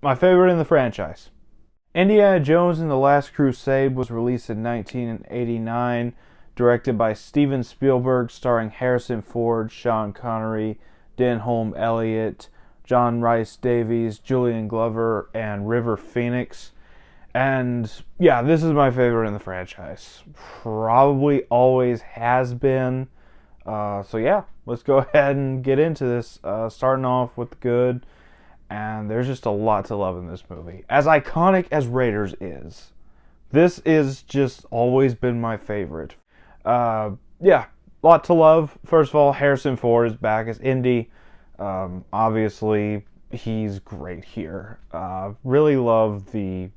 my favorite in the franchise. Indiana Jones and the Last Crusade was released in 1989, directed by Steven Spielberg, starring Harrison Ford, Sean Connery, Denholm Elliott, John Rhys Davies, Julian Glover, and River Phoenix. And yeah, this is my favorite in the franchise. Probably always has been. So yeah, let's go ahead and get into this. Starting off with the good, and there's just a lot to love in this movie. As iconic as Raiders is, this is just always been my favorite. Yeah, a lot to love. First of all, Harrison Ford is back as Indy. Obviously, he's great here. Really love the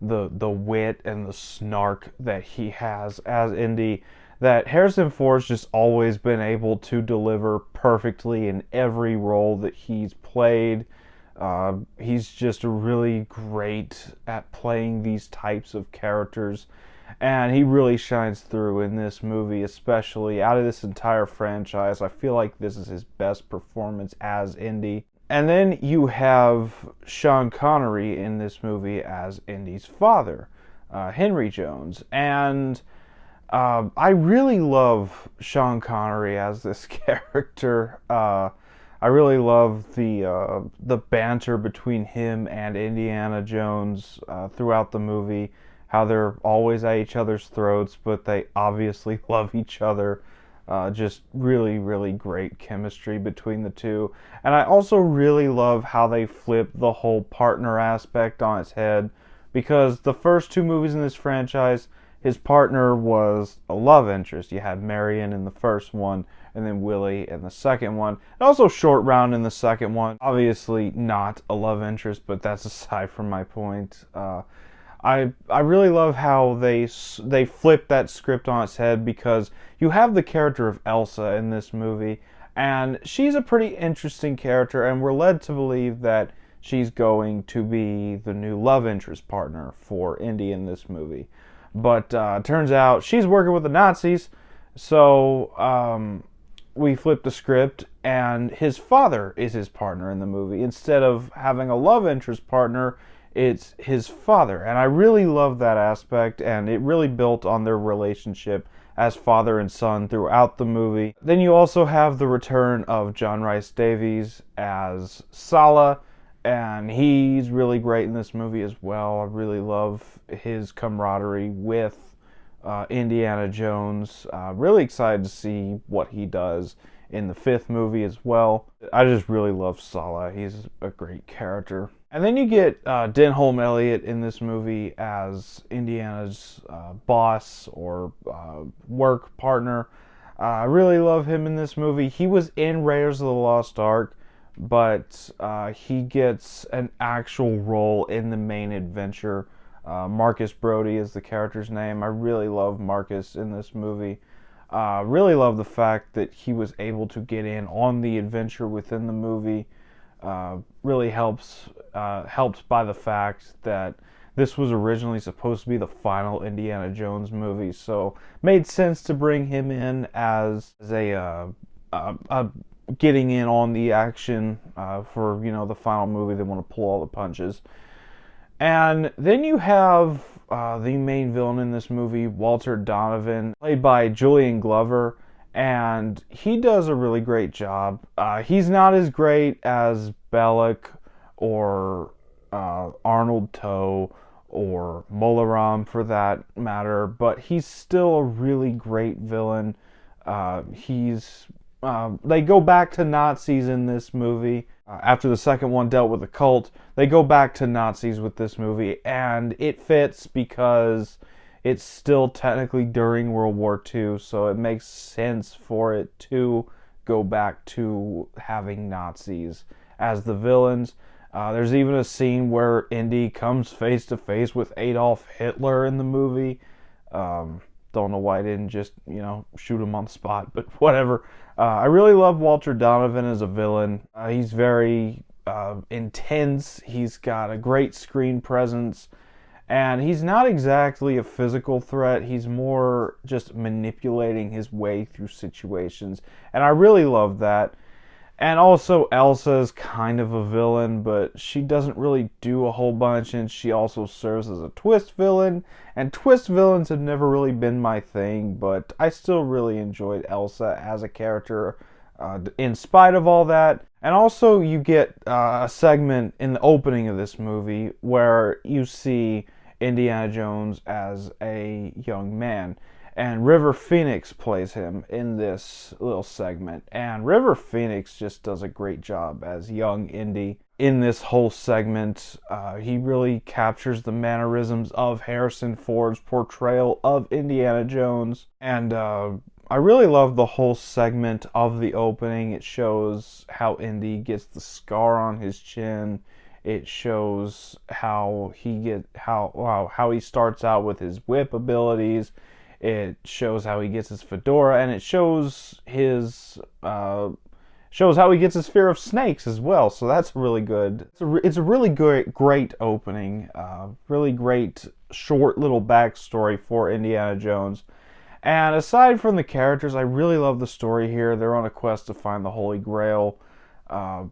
wit and the snark that he has as Indy, that Harrison Ford's just always been able to deliver perfectly in every role that he's played. He's just really great at playing these types of characters, and he really shines through in this movie, especially out of this entire franchise. I feel like this is his best performance as Indy. And then you have Sean Connery in this movie as Indy's father, Henry Jones. And I really love Sean Connery as this character. I really love the banter between him and Indiana Jones throughout the movie. How they're always at each other's throats, but they obviously love each other. Just really, really great chemistry between the two. And I also really love how they flip the whole partner aspect on its head, because the first two movies in this franchise, his partner was a love interest. You had Marion in the first one, and then Willie in the second one. And also Short Round in the second one. Obviously not a love interest, but that's aside from my point. I really love how they flip that script on its head, because you have the character of Elsa in this movie, and she's a pretty interesting character, and we're led to believe that she's going to be the new love interest partner for Indy in this movie. But turns out she's working with the Nazis, so we flip the script, and his father is his partner in the movie. Instead of having a love interest partner, it's his father. And I really love that aspect, and it really built on their relationship as father and son throughout the movie. Then you also have the return of John Rhys Davies as Sallah, and he's really great in this movie as well. I really love his camaraderie with Indiana Jones. Really excited to see what he does in the fifth movie as well. I just really love Sallah. He's a great character. And then you get Denholm Elliott in this movie as Indiana's boss or work partner. I really love him in this movie. He was in Raiders of the Lost Ark, but he gets an actual role in the main adventure. Marcus Brody is the character's name. I really love Marcus in this movie. Really love the fact that he was able to get in on the adventure within the movie. Really helped by the fact that this was originally supposed to be the final Indiana Jones movie, so made sense to bring him in as a getting in on the action for the final movie. They want to pull all the punches. And then you have the main villain in this movie, Walter Donovan, played by Julian Glover, and he does a really great job. He's not as great as Belloc or Arnold Toe or Molaram for that matter, but he's still a really great villain. They go back to Nazis in this movie. After the second one dealt with a cult, they go back to Nazis with this movie, and it fits because it's still technically during World War II, so it makes sense for it to go back to having Nazis as the villains. There's even a scene where Indy comes face to face with Adolf Hitler in the movie. Don't know why I didn't just, shoot him on the spot, but whatever. I really love Walter Donovan as a villain. He's very intense. He's got a great screen presence. And he's not exactly a physical threat. He's more just manipulating his way through situations. And I really love that. And also, Elsa is kind of a villain, but she doesn't really do a whole bunch, and she also serves as a twist villain. And twist villains have never really been my thing, but I still really enjoyed Elsa as a character in spite of all that. And also, you get a segment in the opening of this movie where you see Indiana Jones as a young man. And River Phoenix plays him in this little segment. And River Phoenix just does a great job as young Indy. In this whole segment, he really captures the mannerisms of Harrison Ford's portrayal of Indiana Jones. And I really love the whole segment of the opening. It shows how Indy gets the scar on his chin. It shows how he starts out with his whip abilities. It shows how he gets his fedora, and it shows how he gets his fear of snakes as well. So that's really good. It's a really great opening. Really great short little backstory for Indiana Jones. And aside from the characters, I really love the story here. They're on a quest to find the Holy Grail.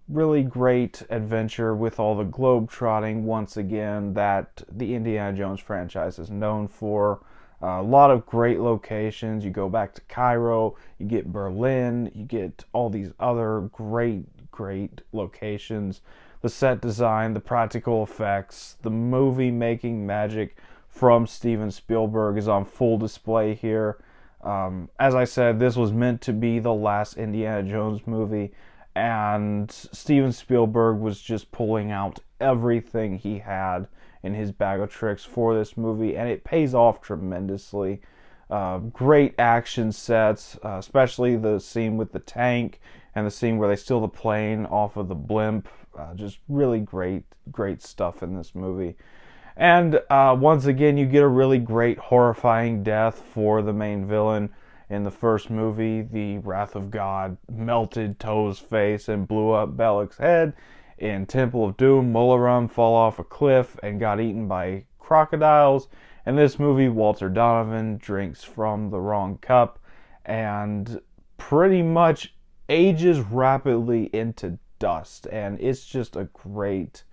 Really great adventure with all the globe-trotting once again that the Indiana Jones franchise is known for. A lot of great locations. You go back to Cairo, you get Berlin, you get all these other great locations. The set design, the practical effects, the movie making magic from Steven Spielberg is on full display here. As I said, this was meant to be the last Indiana Jones movie, and Steven Spielberg was just pulling out everything he had in his bag of tricks for this movie, and it pays off tremendously. Great action sets, especially the scene with the tank and the scene where they steal the plane off of the blimp. Just really great stuff in this movie. And once again, you get a really great, horrifying death for the main villain. In the first movie, the Wrath of God melted Toe's face and blew up Belloq's head. In Temple of Doom, Mularam fell off a cliff and got eaten by crocodiles. In this movie, Walter Donovan drinks from the wrong cup and pretty much ages rapidly into dust. And it's just a great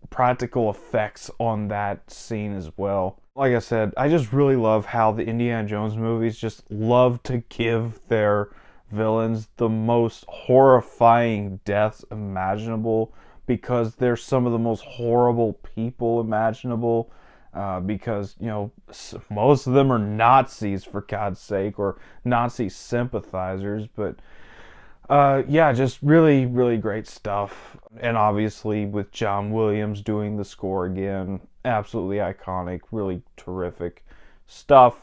practical effects on that scene as well. Like I said, I just really love how the Indiana Jones movies just love to give their villains the most horrifying deaths imaginable, because they're some of the most horrible people imaginable, because, you know, most of them are Nazis, for God's sake, or Nazi sympathizers. But yeah, just really great stuff. And obviously with John Williams doing the score again, absolutely iconic, really terrific stuff.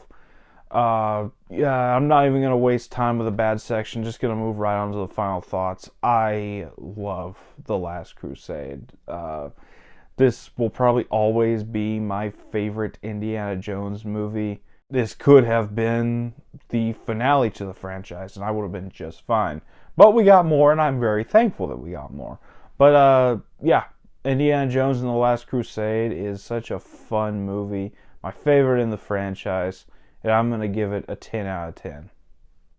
Yeah, I'm not even going to waste time with a bad section, just going to move right on to the final thoughts. I love The Last Crusade. This will probably always be my favorite Indiana Jones movie. This could have been the finale to the franchise, and I would have been just fine. But we got more, and I'm very thankful that we got more. But yeah, Indiana Jones and the Last Crusade is such a fun movie. My favorite in the franchise. And I'm going to give it a 10 out of 10.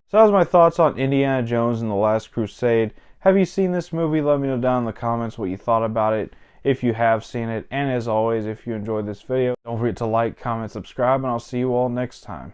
So that was my thoughts on Indiana Jones and the Last Crusade. Have you seen this movie? Let me know down in the comments what you thought about it, if you have seen it. And as always, if you enjoyed this video, don't forget to like, comment, subscribe, and I'll see you all next time.